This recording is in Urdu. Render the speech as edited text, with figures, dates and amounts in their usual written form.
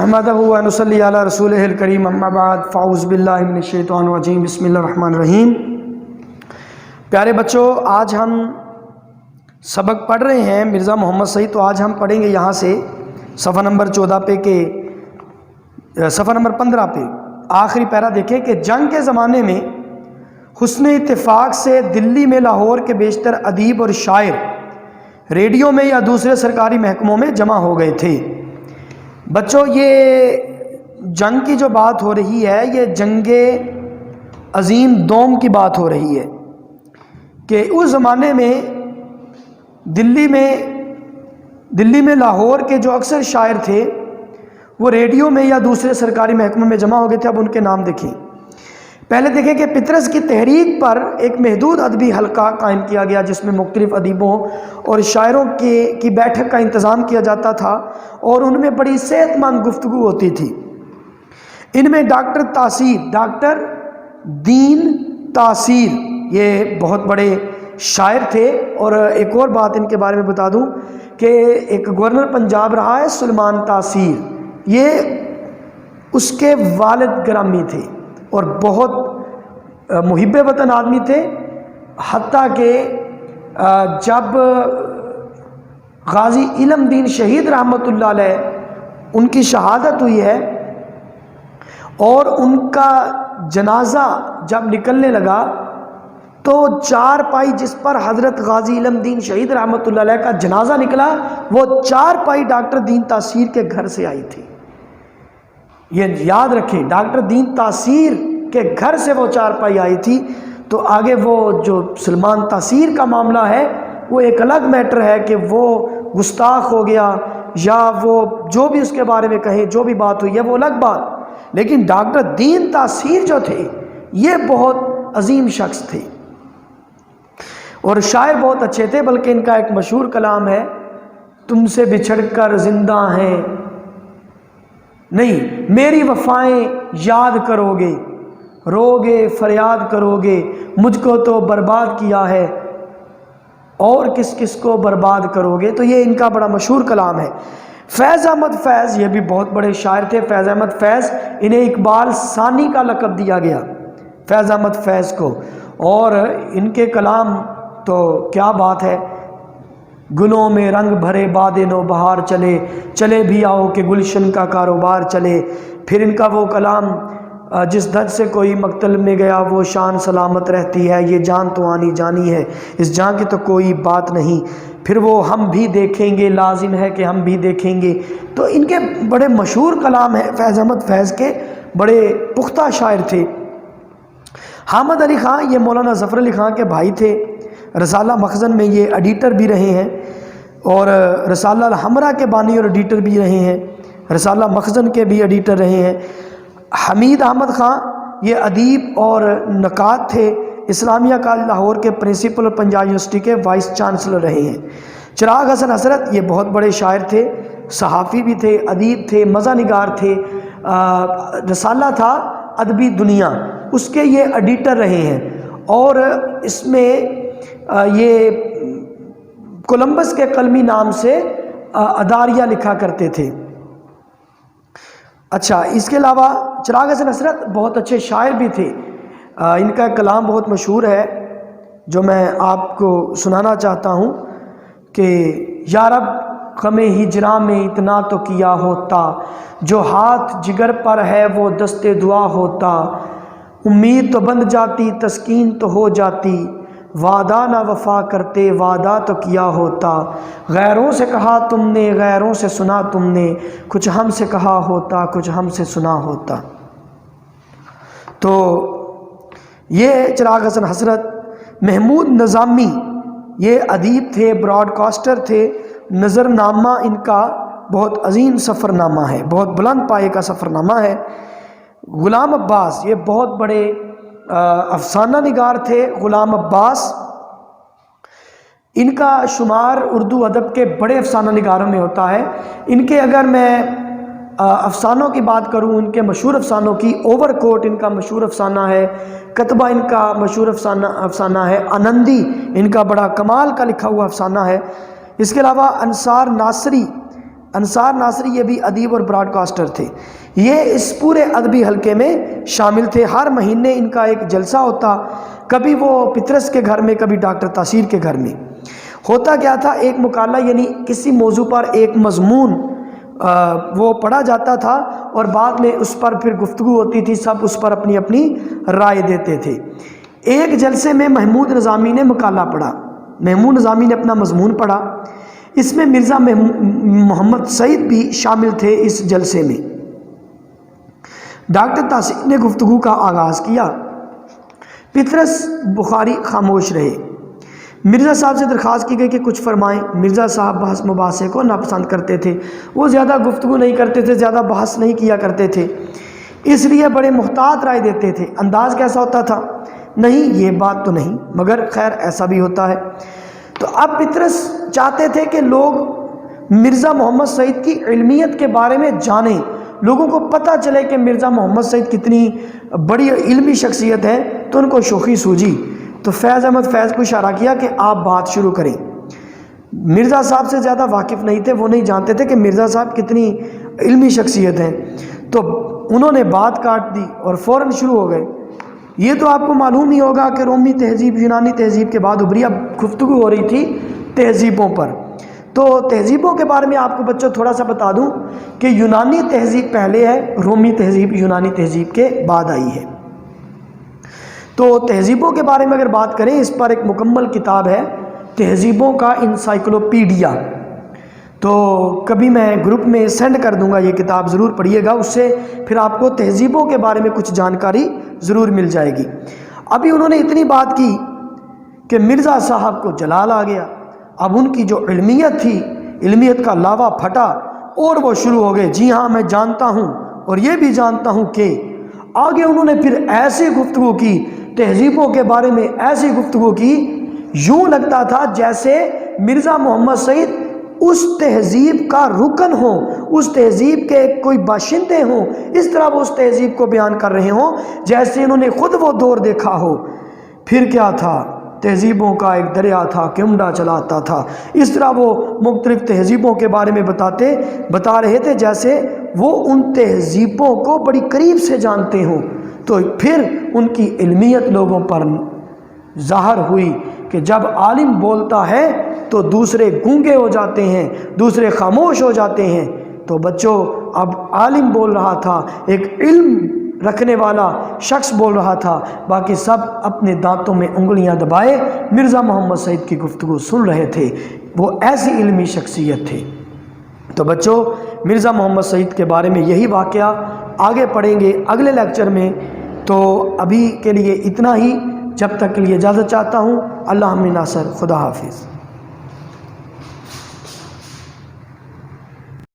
نحمدہ و نصلی علی رسولہ الکریم اما بعد فاعوذ باللہ من الشیطان الرجیم بسم اللہ الرحمن الرحیم۔ پیارے بچوں، آج ہم سبق پڑھ رہے ہیں مرزا محمد سعید، تو آج ہم پڑھیں گے یہاں سے صفحہ نمبر 14 پہ صفحہ نمبر 15 پہ آخری پیرا دیکھیں کہ جنگ کے زمانے میں حسن اتفاق سے دلی میں لاہور کے بیشتر ادیب اور شاعر ریڈیو میں یا دوسرے سرکاری محکموں میں جمع ہو گئے تھے۔ بچوں، یہ جنگ کی جو بات ہو رہی ہے یہ جنگ عظیم دوم کی بات ہو رہی ہے کہ اس زمانے میں دلی میں لاہور کے جو اکثر شاعر تھے وہ ریڈیو میں یا دوسرے سرکاری محکموں میں جمع ہو گئے تھے۔ اب ان کے نام دیکھیں۔ پہلے دیکھیں کہ پطرس کی تحریک پر ایک محدود ادبی حلقہ قائم کیا گیا جس میں مختلف ادیبوں اور شاعروں کی بیٹھک کا انتظام کیا جاتا تھا اور ان میں بڑی صحت مند گفتگو ہوتی تھی۔ ان میں ڈاکٹر دین تاثیر یہ بہت بڑے شاعر تھے، اور ایک اور بات ان کے بارے میں بتا دوں کہ ایک گورنر پنجاب رہا ہے سلیمان تاثیر، یہ اس کے والد گرامی تھے اور بہت محب وطن آدمی تھے، حتیٰ کہ جب غازی علم دین شہید رحمۃ اللہ علیہ ان کی شہادت ہوئی ہے اور ان کا جنازہ جب نکلنے لگا تو چارپائی جس پر حضرت غازی علم دین شہید رحمۃ اللہ علیہ کا جنازہ نکلا وہ چارپائی ڈاکٹر دین تاثیر کے گھر سے آئی تھی۔ یہ یاد رکھیں، ڈاکٹر دین تاثیر کے گھر سے وہ چارپائی آئی تھی۔ تو آگے وہ جو سلیمان تاثیر کا معاملہ ہے وہ ایک الگ میٹر ہے کہ وہ گستاخ ہو گیا یا وہ جو بھی اس کے بارے میں کہیں، جو بھی بات ہوئی ہے وہ الگ بات، لیکن ڈاکٹر دین تاثیر جو تھے یہ بہت عظیم شخص تھے اور شاعر بہت اچھے تھے۔ بلکہ ان کا ایک مشہور کلام ہے، تم سے بچھڑ کر زندہ ہیں نہیں میری وفائیں یاد کرو گے، روگے فریاد کرو گے، مجھ کو تو برباد کیا ہے اور کس کس کو برباد کرو گے۔ تو یہ ان کا بڑا مشہور کلام ہے۔ فیض احمد فیض یہ بھی بہت بڑے شاعر تھے۔ فیض احمد فیض، انہیں اقبال ثانی کا لقب دیا گیا فیض احمد فیض کو، اور ان کے کلام تو کیا بات ہے۔ گلوں میں رنگ بھرے باد نو بہار چلے، چلے بھی آؤ کہ گلشن کا کاروبار چلے۔ پھر ان کا وہ کلام، جس دھج سے کوئی مقتل میں گیا وہ شان سلامت رہتی ہے، یہ جان تو آنی جانی ہے، اس جان کی تو کوئی بات نہیں۔ پھر وہ ہم بھی دیکھیں گے، لازم ہے کہ ہم بھی دیکھیں گے۔ تو ان کے بڑے مشہور کلام ہیں فیض احمد فیض کے، بڑے پختہ شاعر تھے۔ حامد علی خان یہ مولانا ظفر علی خان کے بھائی تھے۔ رسالہ مخزن میں یہ ایڈیٹر بھی رہے ہیں اور رسالہ الحمرہ کے بانی اور ایڈیٹر بھی رہے ہیں، رسالہ مخزن کے بھی ایڈیٹر رہے ہیں۔ حمید احمد خان یہ ادیب اور نقاد تھے، اسلامیہ کالج لاہور کے پرنسپل اور پنجاب یونیورسٹی کے وائس چانسلر رہے ہیں۔ چراغ حسن حسرت یہ بہت بڑے شاعر تھے، صحافی بھی تھے، ادیب تھے، مزہ نگار تھے۔ رسالہ تھا ادبی دنیا، اس کے یہ ایڈیٹر رہے ہیں، اور اس میں یہ کولمبس کے قلمی نام سے اداریہ لکھا کرتے تھے۔ اچھا، اس کے علاوہ چراغ حسن حسرت بہت اچھے شاعر بھی تھے۔ ان کا کلام بہت مشہور ہے جو میں آپ کو سنانا چاہتا ہوں کہ یا رب غم ہجراں میں اتنا تو کیا ہوتا، جو ہاتھ جگر پر ہے وہ دست دعا ہوتا، امید تو بند جاتی تسکین تو ہو جاتی، وعدہ نہ وفا کرتے وعدہ تو کیا ہوتا، غیروں سے کہا تم نے غیروں سے سنا تم نے، کچھ ہم سے کہا ہوتا کچھ ہم سے سنا ہوتا۔ تو یہ چراغ حسن حسرت۔ محمود نظامی یہ ادیب تھے، براڈ کاسٹر تھے۔ نظر نامہ ان کا بہت عظیم سفر نامہ ہے، بہت بلند پائے کا سفر نامہ ہے۔ غلام عباس یہ بہت بڑے افسانہ نگار تھے۔ غلام عباس ان کا شمار اردو ادب کے بڑے افسانہ نگاروں میں ہوتا ہے۔ ان کے اگر میں افسانوں کی بات کروں، ان کے مشہور افسانوں کی، اوور کوٹ ان کا مشہور افسانہ ہے، کتبہ ان کا مشہور افسانہ ہے، آنندی ان کا بڑا کمال کا لکھا ہوا افسانہ ہے۔ اس کے علاوہ انصار ناصری انصار ناصری یہ بھی ادیب اور براڈ کاسٹر تھے، یہ اس پورے ادبی حلقے میں شامل تھے۔ ہر مہینے ان کا ایک جلسہ ہوتا، کبھی وہ پطرس کے گھر میں، کبھی ڈاکٹر تاثیر کے گھر میں۔ ہوتا کیا تھا، ایک مقالہ یعنی کسی موضوع پر ایک مضمون وہ پڑھا جاتا تھا اور بعد میں اس پر پھر گفتگو ہوتی تھی، سب اس پر اپنی اپنی رائے دیتے تھے۔ ایک جلسے میں محمود نظامی نے مقالہ پڑھا، محمود نظامی نے اپنا مضمون پڑھا، اس میں مرزا محمد سعید بھی شامل تھے۔ اس جلسے میں ڈاکٹر تاثیر نے گفتگو کا آغاز کیا، پطرس بخاری خاموش رہے۔ مرزا صاحب سے درخواست کی گئی کہ کچھ فرمائیں۔ مرزا صاحب بحث مباحثے کو ناپسند کرتے تھے، وہ زیادہ گفتگو نہیں کرتے تھے، زیادہ بحث نہیں کیا کرتے تھے، اس لیے بڑے محتاط رائے دیتے تھے۔ انداز کیسا ہوتا تھا؟ نہیں یہ بات تو نہیں، مگر خیر ایسا بھی ہوتا ہے۔ تو اب پطرس چاہتے تھے کہ لوگ مرزا محمد سعید کی علمیت کے بارے میں جانیں، لوگوں کو پتہ چلے کہ مرزا محمد سعید کتنی بڑی علمی شخصیت ہے، تو ان کو شوخی سوجی۔ تو فیض احمد فیض کو اشارہ کیا کہ آپ بات شروع کریں۔ مرزا صاحب سے زیادہ واقف نہیں تھے، وہ نہیں جانتے تھے کہ مرزا صاحب کتنی علمی شخصیت ہیں، تو انہوں نے بات کاٹ دی اور فوراً شروع ہو گئے۔ یہ تو آپ کو معلوم ہی ہوگا کہ رومی تہذیب یونانی تہذیب کے بعد ابھری، اب گفتگو ہو رہی تھی تہذیبوں پر۔ تو تہذیبوں کے بارے میں آپ کو بچوں تھوڑا سا بتا دوں کہ یونانی تہذیب پہلے ہے، رومی تہذیب یونانی تہذیب کے بعد آئی ہے۔ تو تہذیبوں کے بارے میں اگر بات کریں، اس پر ایک مکمل کتاب ہے تہذیبوں کا انسائکلوپیڈیا، تو کبھی میں گروپ میں سینڈ کر دوں گا، یہ کتاب ضرور پڑھیے گا، اس سے پھر آپ کو تہذیبوں کے بارے میں کچھ جانکاری ضرور مل جائے گی۔ ابھی انہوں نے اتنی بات کی کہ مرزا صاحب کو جلال آ گیا، اب ان کی جو علمیت تھی، علمیت کا لاوا پھٹا اور وہ شروع ہو گئے، جی ہاں میں جانتا ہوں اور یہ بھی جانتا ہوں کہ آگے انہوں نے پھر ایسی گفتگو کی تہذیبوں کے بارے میں، ایسی گفتگو کی یوں لگتا تھا جیسے مرزا محمد سعید اس تہذیب کا رکن ہو، اس تہذیب کے کوئی باشندے ہوں، اس طرح وہ اس تہذیب کو بیان کر رہے ہوں جیسے انہوں نے خود وہ دور دیکھا ہو۔ پھر کیا تھا، تہذیبوں کا ایک دریا تھا کہ عمدہ چلاتا تھا، اس طرح وہ مختلف تہذیبوں کے بارے میں بتا رہے تھے جیسے وہ ان تہذیبوں کو بڑی قریب سے جانتے ہوں۔ تو پھر ان کی علمیت لوگوں پر ظاہر ہوئی کہ جب عالم بولتا ہے تو دوسرے گونگے ہو جاتے ہیں، دوسرے خاموش ہو جاتے ہیں۔ تو بچوں اب عالم بول رہا تھا، ایک علم رکھنے والا شخص بول رہا تھا، باقی سب اپنے دانتوں میں انگلیاں دبائے مرزا محمد سعید کی گفتگو سن رہے تھے، وہ ایسی علمی شخصیت تھے۔ تو بچوں مرزا محمد سعید کے بارے میں یہی واقعہ آگے پڑھیں گے اگلے لیکچر میں، تو ابھی کے لیے اتنا ہی، جب تک کے لیے اجازت چاہتا ہوں۔ اللہ ہم ناصر، خدا حافظ۔